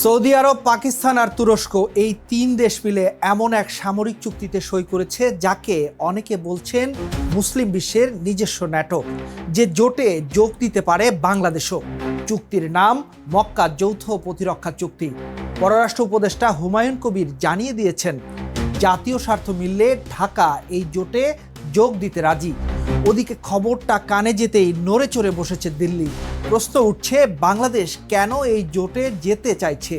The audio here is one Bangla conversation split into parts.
সৌদি আরব, পাকিস্তান আর তুরস্ক এই তিন দেশ মিলে এমন এক সামরিক চুক্তিতে সই করেছে যাকে অনেকে বলছেন মুসলিম বিশ্বের নিজস্ব ন্যাটো, যে জোটে যোগ দিতে পারে বাংলাদেশও। চুক্তির নাম মক্কা যৌথ প্রতিরক্ষা চুক্তি। পররাষ্ট্র উপদেষ্টা হুমায়ুন কবির জানিয়ে দিয়েছেন, জাতীয় স্বার্থ মিললে ঢাকা এই জোটে যোগ দিতে রাজি। ওদিকে খবরটা কানে যেতেই নড়ে চড়ে বসেছে দিল্লি। প্রশ্ন উঠছে, বাংলাদেশ কেন এই জোটে যেতে চাইছে?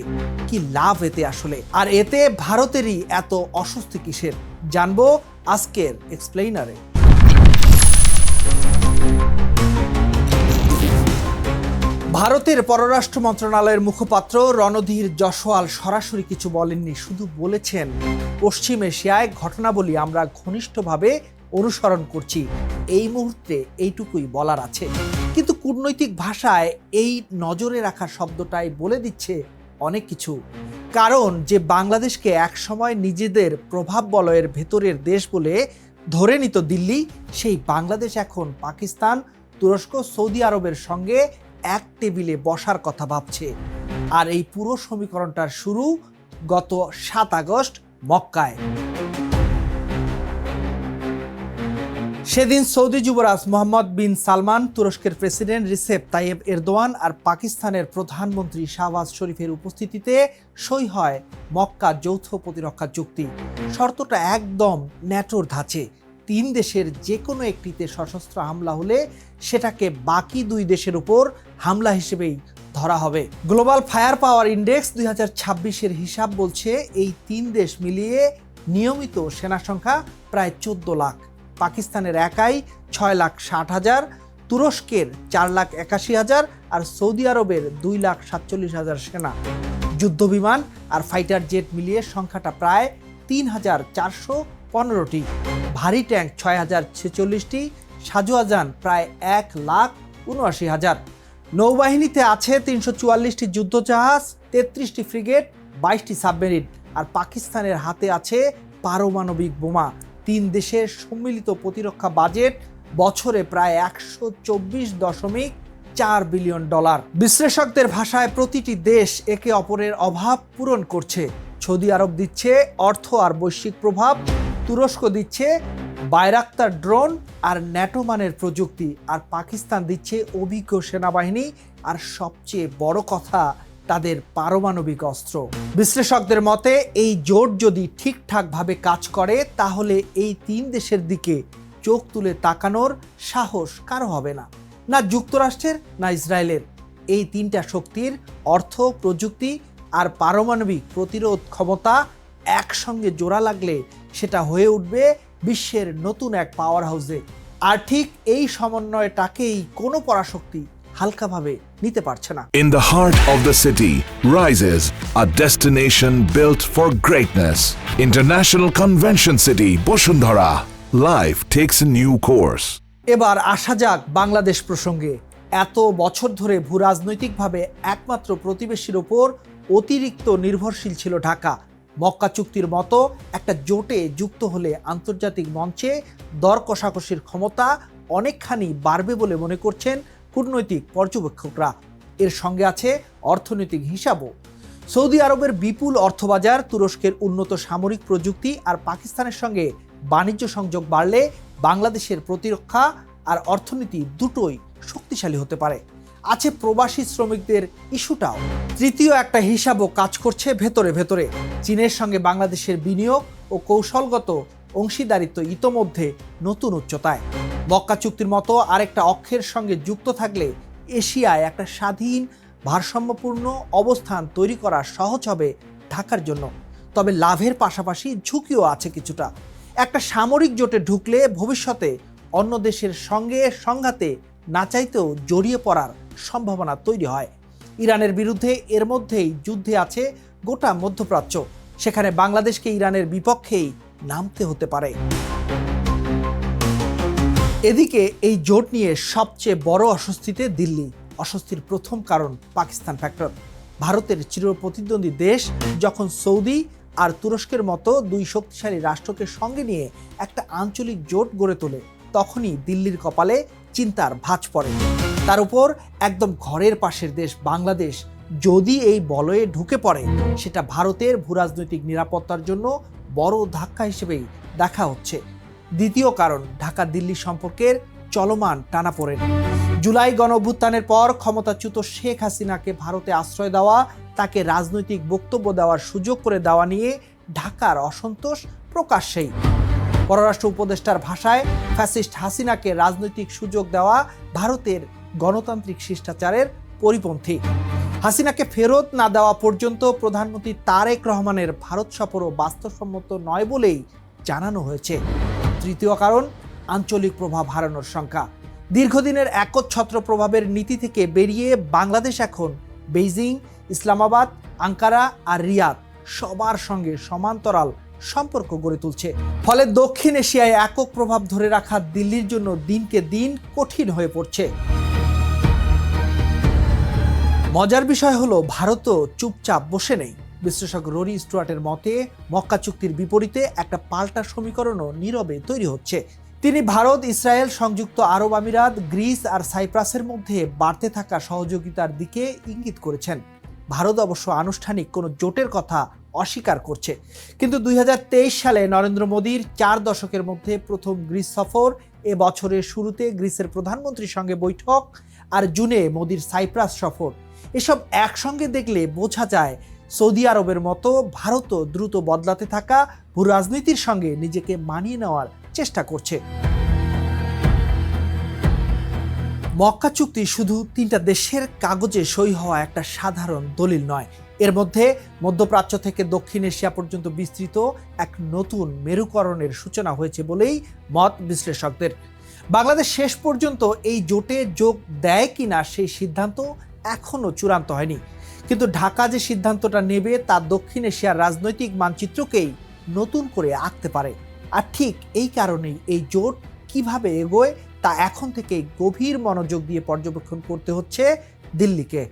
কি লাভ এতে আসলে? আর এতে ভারতেরই এত অস্বস্তি কিসের? জানবো আজকের এক্সপ্লেইনারে। ভারতের পররাষ্ট্র মন্ত্রণালয়ের মুখপাত্র রণধীর জয়সওয়াল সরাসরি কিছু বলেননি, শুধু বলেছেন পশ্চিম এশিয়ায় ঘটনাবলী আমরা ঘনিষ্ঠভাবে অনুসরণ করছি। এই মুহূর্তে এইটুকুই বলার আছে। কিন্তু কূটনৈতিক ভাষায় এই নজরে রাখা শব্দটাই বলে দিচ্ছে অনেক কিছু। কারণ যে বাংলাদেশকে একসময় নিজেদের প্রভাব বলয়ের ভেতরের দেশ বলে ধরে নিত দিল্লি, সেই বাংলাদেশ এখন পাকিস্তান, তুরস্ক, সৌদি আরবের সঙ্গে এক টেবিলে বসার কথা ভাবছে। আর এই পুরো সমীকরণটার শুরু গত 7 আগস্ট মক্কায়। সেদিন সৌদি যুবরাজ মোহাম্মদ বিন সালমান, তুরস্কের প্রেসিডেন্ট রিসেপ তাইয়েব এরদোয়ান আর পাকিস্তানের প্রধানমন্ত্রী শাহবাজ শরীফের উপস্থিতিতে সই হয় মক্কা যৌথ প্রতিরক্ষা চুক্তি। শর্তটা একদম ন্যাটোর ধাঁচে। 3 দেশের যে কোনো একটিতে সশস্ত্র হামলা হলে সেটাকে বাকি 2 দেশের উপর হামলা হিসেবেই ধরা হবে। গ্লোবাল ফায়ার পাওয়ার ইন্ডেক্স 2026-এর হিসাব বলছে এই 3 দেশ মিলিয়ে নিয়মিত সেনা সংখ্যা প্রায় 14 লাখ। পাকিস্তানের একাই 6,60,000, তুরস্কের 4,81,000 আর সৌদি আরবের 2,47,000 সেনা। যুদ্ধবিমান আর ফাইটার জেট মিলিয়ে সংখ্যাটা প্রায় 3,415টি। ভারী ট্যাঙ্ক 6,046টি, সাজোয়াজান প্রায় 1,79,000। নৌবাহিনীতে আছে 344টি যুদ্ধজাহাজ, 33টি ফ্রিগেট, 22টি সাবমেরিন। আর পাকিস্তানের হাতে আছে পারমাণবিক বোমা। 3 দেশের সম্মিলিত প্রতিরক্ষা বাজেট বছরে প্রায় $124.4 বিলিয়ন। বিশ্লেষকদের ভাষায় প্রতিটি দেশ একে অপরের অভাব পূরণ করছে। সৌদি আরব দিচ্ছে অর্থ আর বৈশ্বিক প্রভাব, তুরস্ক দিচ্ছে বাইরাক্তার ড্রোন আর ন্যাটো মানের প্রযুক্তি, আর পাকিস্তান দিচ্ছে অভিজ্ঞ সেনাবাহিনী আর সবচেয়ে বড় কথা তাদের পারমাণবিক অস্ত্র। বিশ্লেষকদের মতে এই জোট যদি ঠিকঠাকভাবে কাজ করে তাহলে এই 3 দেশের দিকে চোখ তুলে তাকানোর সাহস কারো হবে না, না যুক্তরাষ্ট্রের না ইসরায়েলের। এই 3টা শক্তির অর্থ, প্রযুক্তি আর পারমাণবিক প্রতিরোধ ক্ষমতা একসঙ্গে জোড়া লাগলে সেটা হয়ে উঠবে বিশ্বের নতুন এক পাওয়ার হাউসে। আর ঠিক এই সমন্বয়টাকেই কোনো পরাশক্তি হালকাভাবে নিতে পারছে না। In the heart of the city rises a destination built for greatness. International Convention City, Bosundhara. Life takes a new course. এবার আসা যাক বাংলাদেশ প্রসঙ্গে। এত বছর ধরে ভূরাজনৈতিকভাবে একমাত্র প্রতিবেশীর ওপর অতিরিক্ত নির্ভরশীল ছিল ঢাকা। মক্কা চুক্তির মতো একটা জোটে যুক্ত হলে আন্তর্জাতিক মঞ্চে দর কষাকষির ক্ষমতা অনেকখানি বাড়বে বলে মনে করছেন কূটনৈতিক পর্যবেক্ষকরা। এর সঙ্গে আছে অর্থনৈতিক হিসাবও। সৌদি আরবের বিপুল অর্থবাজার, তুরস্কের উন্নত সামরিক প্রযুক্তি আর পাকিস্তানের সঙ্গে বাণিজ্য সংযোগ বাড়লে বাংলাদেশের প্রতিরক্ষা আর অর্থনীতি দুটোই শক্তিশালী হতে পারে। আছে প্রবাসী শ্রমিকদের ইস্যুটাও। তৃতীয় একটা হিসাবও কাজ করছে ভেতরে ভেতরে। চীনের সঙ্গে বাংলাদেশের বিনিয়োগ ও কৌশলগত অংশীদারিত্ব ইতোমধ্যে নতুন উচ্চতায়। মক্কা চুক্তির মতো আরেকটা অক্ষের সঙ্গে যুক্ত থাকলে এশিয়ায় একটা স্বাধীন, ভারসাম্যপূর্ণ অবস্থান তৈরি করা সহজ হবে ঢাকার জন্য। তবে লাভের পাশাপাশি ঝুঁকিও আছে কিছুটা। একটা সামরিক জোটে ঢুকলে ভবিষ্যতে অন্য দেশের সঙ্গে সংঘাতে না চাইতেও জড়িয়ে পড়ার সম্ভাবনা তৈরি হয়। ইরানের বিরুদ্ধে এর মধ্যেই যুদ্ধে আছে গোটা মধ্যপ্রাচ্য। সেখানে বাংলাদেশকে ইরানের বিপক্ষেই নামতে হতে পারে। এদিকে এই জোট নিয়ে সবচেয়ে বড় অস্বস্তিতে দিল্লি। অস্বস্তির প্রথম কারণ পাকিস্তান ফ্যাক্টর। ভারতের চিরপ্রতিদ্বন্দ্বী দেশ যখন সৌদি আর তুরস্কের মতো 2 শক্তিশালী রাষ্ট্রকে সঙ্গে নিয়ে একটা আঞ্চলিক জোট গড়ে তোলে, তখনই দিল্লির কপালে চিন্তার ভাঁজ পড়ে। তার উপর একদম ঘরের পাশের দেশ বাংলাদেশ যদি এই বলয়ে ঢুকে পড়ে সেটা ভারতের ভূরাজনৈতিক নিরাপত্তার জন্য বড় ধাক্কা হিসেবেই দেখা হচ্ছে। দ্বিতীয় কারণ, ঢাকা দিল্লি সম্পর্কের চলমান টানাপোড়েন। জুলাই গণঅভ্যুত্থানের পর ক্ষমতাচ্যুত শেখ হাসিনাকে ভারতে আশ্রয় দেওয়া, তাকে রাজনৈতিক বক্তব্য দেওয়ার সুযোগ করে দেওয়া নিয়ে ঢাকার অসন্তোষ প্রকাশ্যেই। পররাষ্ট্র উপদেষ্টার ভাষায় ফ্যাসিস্ট হাসিনাকে রাজনৈতিক সুযোগ দেওয়া ভারতের গণতান্ত্রিক শিষ্টাচারের পরিপন্থী। হাসিনাকে ফেরত না দেওয়া পর্যন্ত প্রধানমন্ত্রী তারেক রহমানের ভারত সফরও বাস্তবসম্মত নয় বলেই জানানো হয়েছে। তৃতীয় কারণ, আঞ্চলিক প্রভাব হারানোর শঙ্কা। দীর্ঘদিনের একচ্ছত্র প্রভাবের নীতি থেকে বেরিয়ে বাংলাদেশ এখন বেইজিং, ইসলামাবাদ, আঙ্কারা আর রিয়াদ সবার সঙ্গে সমান্তরাল সম্পর্ক গড়ে তুলছে। ফলে দক্ষিণ এশিয়ায় একক প্রভাব ধরে রাখা দিল্লির জন্য দিনকে দিন কঠিন হয়ে পড়ছে। মজার বিষয় হলো, ভারতও চুপচাপ বসে নেই। বিশ্লেষক ররি স্টুয়ার্টের মতে মক্কা চুক্তির বিপরীতে একটা পাল্টা সমীকরণও নীরবে তৈরি হচ্ছে। তিনি ভারত, ইসরায়েল, সংযুক্ত আরব আমিরাত, গ্রিস আর সাইপ্রাসের মধ্যে বাড়তে থাকা সহযোগিতার দিকে ইঙ্গিত করেছেন। ভারত অবশ্য আনুষ্ঠানিক কোনো জোটের কথা অস্বীকার করছে। কিন্তু 2023 সালে নরেন্দ্র মোদীর 4 দশকের মধ্যে প্রথম গ্রিস সফর, এ বছরের শুরুতে গ্রিসের প্রধানমন্ত্রীর সঙ্গে বৈঠক, আর জুনে মোদীর সাইপ্রাস সফর, এসব একসঙ্গে দেখলে বোঝা যায় সৌদি আরবের মতো ভারতও দ্রুত বদলাতে থাকা ভূরাজনীতির সঙ্গে নিজেকে মানিয়ে নেওয়ার চেষ্টা করছে। মক্কা চুক্তি শুধু 3টা দেশের কাগজে সই হওয়া একটা সাধারণ দলিল নয়। এর মধ্যে মধ্যপ্রাচ্য থেকে দক্ষিণ এশিয়া পর্যন্ত বিস্তৃত এক নতুন মেরুকরণের সূচনা হয়েছে বলেই মত বিশ্লেষকদের। বাংলাদেশ শেষ পর্যন্ত এই জোটে যোগ দেয় কিনা সেই সিদ্ধান্ত এখনও চূড়ান্ত হয়নি। কিন্তু ঢাকা যে সিদ্ধান্তটা নেবে তা দক্ষিণ এশিয়ার রাজনৈতিক মানচিত্রকেই নতুন করে আঁকতে পারে। আর ঠিক এই কারণেই এই জোট কিভাবে এগোয় তা এখন থেকেই গভীর মনোযোগ দিয়ে পর্যবেক্ষণ করতে হচ্ছে দিল্লিকে।